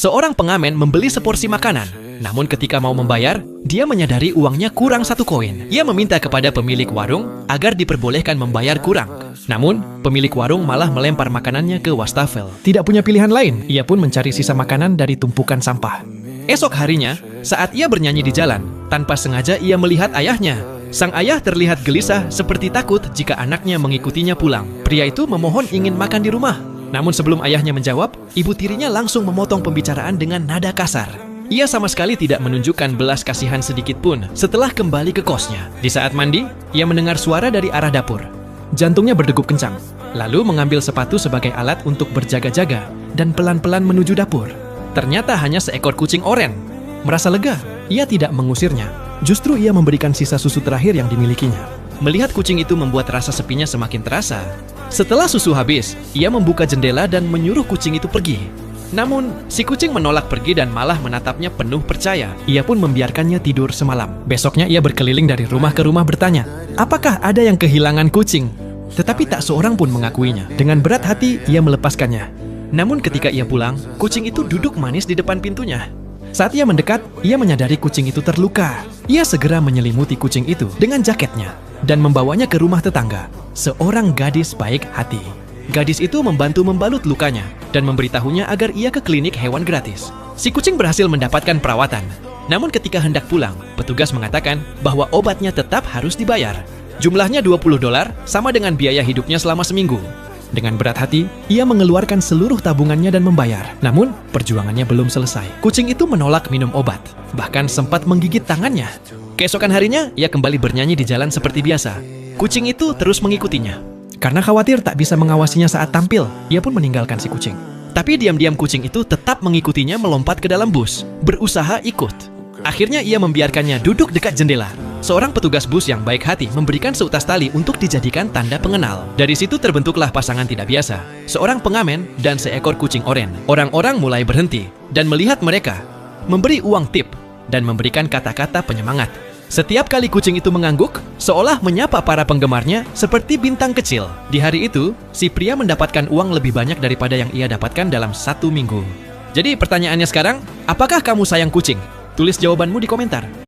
Seorang pengamen membeli seporsi makanan. Namun ketika mau membayar, dia menyadari uangnya kurang 1 koin. Ia meminta kepada pemilik warung agar diperbolehkan membayar kurang. Namun, pemilik warung malah melempar makanannya ke wastafel. Tidak punya pilihan lain, ia pun mencari sisa makanan dari tumpukan sampah. Esok harinya, saat ia bernyanyi di jalan, tanpa sengaja ia melihat ayahnya. Sang ayah terlihat gelisah seperti takut jika anaknya mengikutinya pulang. Pria itu memohon ingin makan di rumah. Namun sebelum ayahnya menjawab, ibu tirinya langsung memotong pembicaraan dengan nada kasar. Ia sama sekali tidak menunjukkan belas kasihan sedikit pun setelah kembali ke kosnya. Di saat mandi, ia mendengar suara dari arah dapur. Jantungnya berdegup kencang, lalu mengambil sepatu sebagai alat untuk berjaga-jaga dan pelan-pelan menuju dapur. Ternyata hanya seekor kucing oren. Merasa lega, ia tidak mengusirnya. Justru ia memberikan sisa susu terakhir yang dimilikinya. Melihat kucing itu membuat rasa sepinya semakin terasa. Setelah susu habis, ia membuka jendela dan menyuruh kucing itu pergi. Namun, si kucing menolak pergi dan malah menatapnya penuh percaya. Ia pun membiarkannya tidur semalam. Besoknya ia berkeliling dari rumah ke rumah bertanya, apakah ada yang kehilangan kucing? Tetapi tak seorang pun mengakuinya. Dengan berat hati, ia melepaskannya. Namun ketika ia pulang, kucing itu duduk manis di depan pintunya. Saat ia mendekat, ia menyadari kucing itu terluka. Ia segera menyelimuti kucing itu dengan jaketnya dan membawanya ke rumah tetangga, seorang gadis baik hati. Gadis itu membantu membalut lukanya dan memberitahunya agar ia ke klinik hewan gratis. Si kucing berhasil mendapatkan perawatan. Namun ketika hendak pulang, petugas mengatakan bahwa obatnya tetap harus dibayar. Jumlahnya $20, sama dengan biaya hidupnya selama seminggu. Dengan berat hati, ia mengeluarkan seluruh tabungannya dan membayar. Namun, perjuangannya belum selesai. Kucing itu menolak minum obat, bahkan sempat menggigit tangannya. Keesokan harinya, ia kembali bernyanyi di jalan seperti biasa. Kucing itu terus mengikutinya. Karena khawatir tak bisa mengawasinya saat tampil, ia pun meninggalkan si kucing. Tapi diam-diam kucing itu tetap mengikutinya melompat ke dalam bus, berusaha ikut. Akhirnya ia membiarkannya duduk dekat jendela. Seorang petugas bus yang baik hati memberikan seutas tali untuk dijadikan tanda pengenal. Dari situ terbentuklah pasangan tidak biasa, seorang pengamen dan seekor kucing oren. Orang-orang mulai berhenti dan melihat mereka, memberi uang tip dan memberikan kata-kata penyemangat. Setiap kali kucing itu mengangguk, seolah menyapa para penggemarnya seperti bintang kecil. Di hari itu, si pria mendapatkan uang lebih banyak daripada yang ia dapatkan dalam 1 minggu. Jadi pertanyaannya sekarang, apakah kamu sayang kucing? Tulis jawabanmu di komentar.